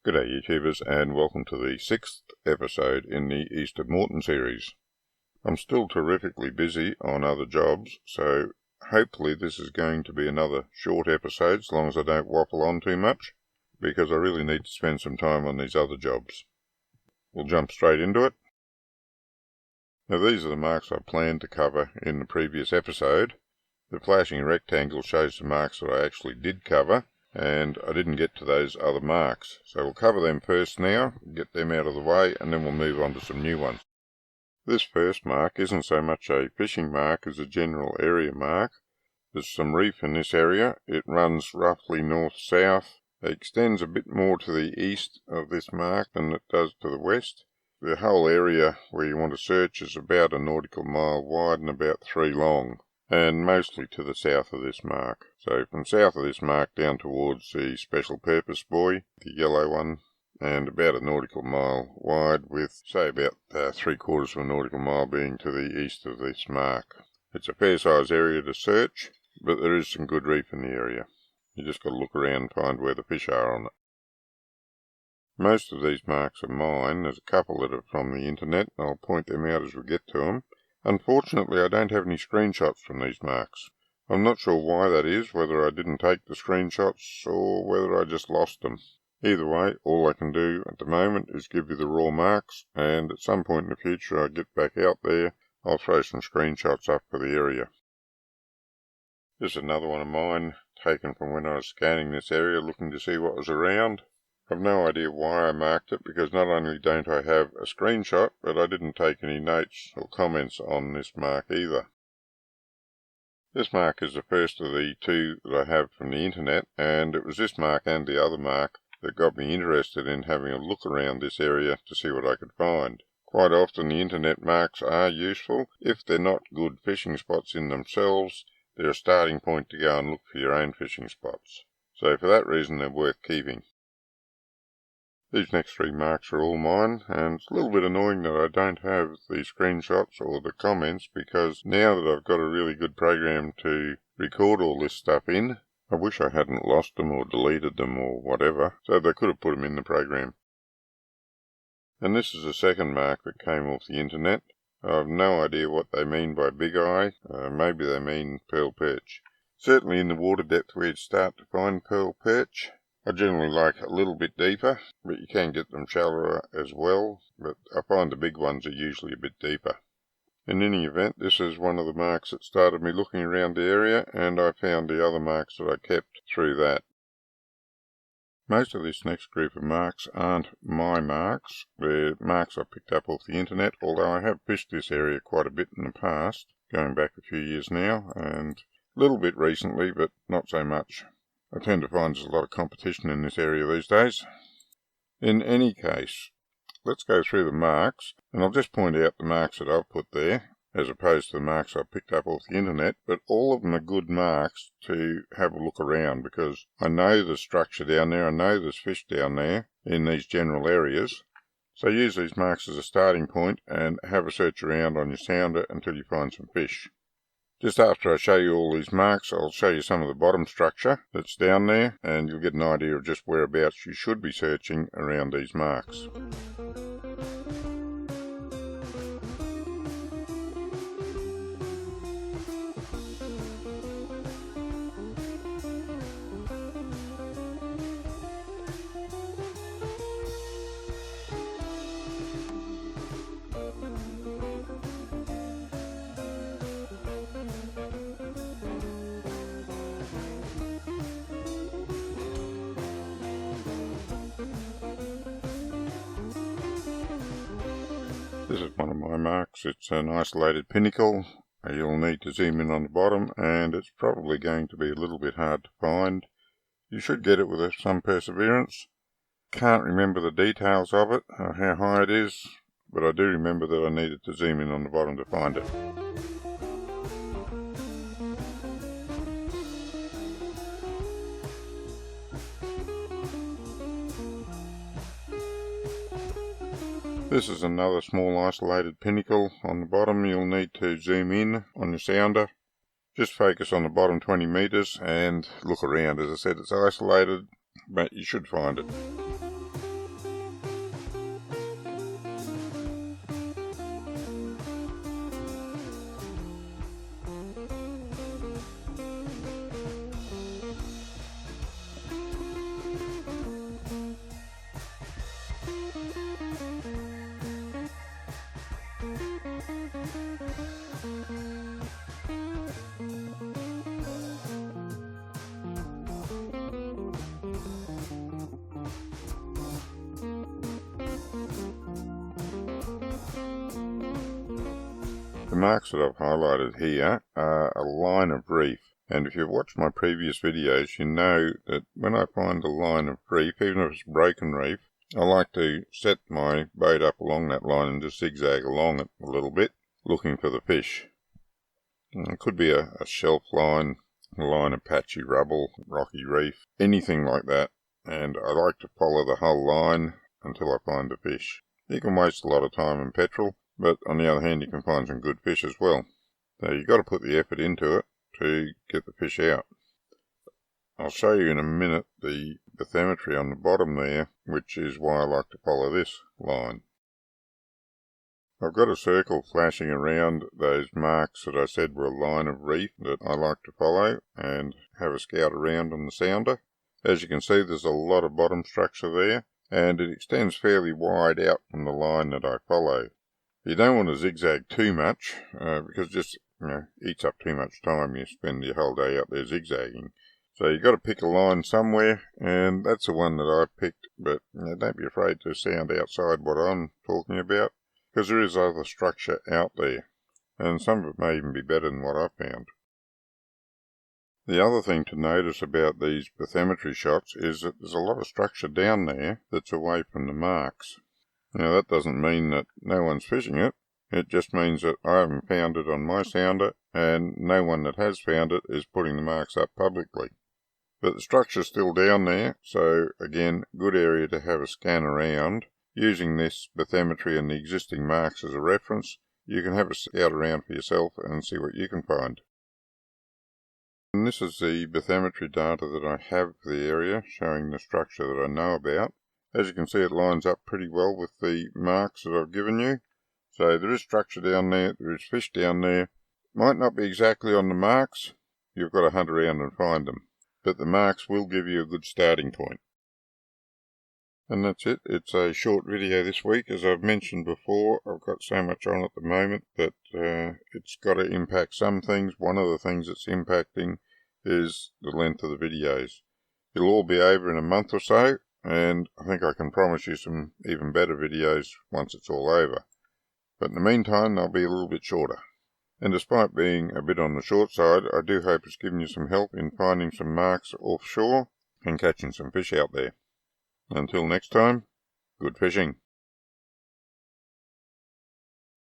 G'day YouTubers, and welcome to the 6th episode in the East of Moreton series. I'm still terrifically busy on other jobs, so hopefully this is going to be another short episode as long as I don't waffle on too much, because I really need to spend some time on these other jobs. We'll jump straight into it. Now these are the marks I planned to cover in the previous episode. The flashing rectangle shows the marks that I actually did cover, and I didn't get to those other marks. So we'll cover them first now, get them out of the way, and then we'll move on to some new ones. This first mark isn't so much a fishing mark as a general area mark. There's some reef in this area. It runs roughly north-south. It extends a bit more to the east of this mark than it does to the west. The whole area where you want to search is about a nautical mile wide and about 3 long. And mostly to the south of this mark. So from south of this mark down towards the special purpose buoy, the yellow one, and about a nautical mile wide with, say, about 3/4 of a nautical mile being to the east of this mark. It's a fair size area to search, but there is some good reef in the area. You just got to look around and find where the fish are on it. Most of these marks are mine. There's a couple that are from the internet, and I'll point them out as we get to them. Unfortunately, I don't have any screenshots from these marks. I'm not sure why that is, whether I didn't take the screenshots or whether I just lost them. Either way, all I can do at the moment is give you the raw marks, and at some point in the future I get back out there, I'll throw some screenshots up for the area. This is another one of mine, taken from when I was scanning this area looking to see what was around. I've no idea why I marked it, because not only don't I have a screenshot, but I didn't take any notes or comments on this mark either. This mark is the first of the two that I have from the internet, and it was this mark and the other mark that got me interested in having a look around this area to see what I could find. Quite often the internet marks are useful. If they're not good fishing spots in themselves, they're a starting point to go and look for your own fishing spots. So for that reason they're worth keeping. These next 3 marks are all mine, and it's a little bit annoying that I don't have the screenshots or the comments, because now that I've got a really good program to record all this stuff in, I wish I hadn't lost them or deleted them or whatever, so they could have put them in the program. And this is the second mark that came off the internet. I've no idea what they mean by big eye. Maybe they mean pearl perch. Certainly in the water depth we'd start to find pearl perch. I generally like a little bit deeper, but you can get them shallower as well, but I find the big ones are usually a bit deeper. In any event, this is one of the marks that started me looking around the area, and I found the other marks that I kept through that. Most of this next group of marks aren't my marks. They're marks I picked up off the internet, although I have fished this area quite a bit in the past, going back a few years now, and a little bit recently, but not so much. I tend to find there's a lot of competition in this area these days. In any case, let's go through the marks, and I'll just point out the marks that I've put there, as opposed to the marks I picked up off the internet, but all of them are good marks to have a look around, because I know there's structure down there, I know there's fish down there in these general areas, so use these marks as a starting point and have a search around on your sounder until you find some fish. Just after I show you all these marks, I'll show you some of the bottom structure that's down there, and you'll get an idea of just whereabouts you should be searching around these marks. This is one of my marks. It's an isolated pinnacle. You'll need to zoom in on the bottom, and it's probably going to be a little bit hard to find. You should get it with some perseverance. Can't remember the details of it, or how high it is, but I do remember that I needed to zoom in on the bottom to find it. This is another small isolated pinnacle. On the bottom you'll need to zoom in on your sounder. Just focus on the bottom 20 metres and look around. As I said, it's isolated, but you should find it. The marks that I've highlighted here are a line of reef, and if you've watched my previous videos, you know that when I find a line of reef, even if it's broken reef, I like to set my boat up along that line and just zigzag along it a little bit, looking for the fish. It could be a shelf line, a line of patchy rubble, rocky reef, anything like that, and I like to follow the whole line until I find the fish. You can waste a lot of time and petrol, but on the other hand you can find some good fish as well. So you've got to put the effort into it to get the fish out. I'll show you in a minute the bathymetry on the bottom there, which is why I like to follow this line. I've got a circle flashing around those marks that I said were a line of reef that I like to follow and have a scout around on the sounder. As you can see, there's a lot of bottom structure there, and it extends fairly wide out from the line that I follow. You don't want to zigzag too much because it just eats up too much time. You spend your whole day up there zigzagging. So you've got to pick a line somewhere, and that's the one that I picked, but don't be afraid to sound outside what I'm talking about, because there is other structure out there, and some of it may even be better than what I found. The other thing to notice about these bathymetry shots is that there's a lot of structure down there that's away from the marks. Now that doesn't mean that no one's fishing it, it just means that I haven't found it on my sounder, and no one that has found it is putting the marks up publicly. But the structure's still down there, so again, good area to have a scan around. Using this bathymetry and the existing marks as a reference, you can have a scout around for yourself and see what you can find. And this is the bathymetry data that I have for the area, showing the structure that I know about. As you can see, it lines up pretty well with the marks that I've given you. So there is structure down there, there is fish down there. Might not be exactly on the marks, you've got to hunt around and find them. But the marks will give you a good starting point. And that's it. It's a short video this week. As I've mentioned before, I've got so much on at the moment that it's got to impact some things. One of the things it's impacting is the length of the videos. It'll all be over in a month or so, and I think I can promise you some even better videos once it's all over. But in the meantime, they'll be a little bit shorter. And despite being a bit on the short side, I do hope it's given you some help in finding some marks offshore and catching some fish out there. Until next time, good fishing.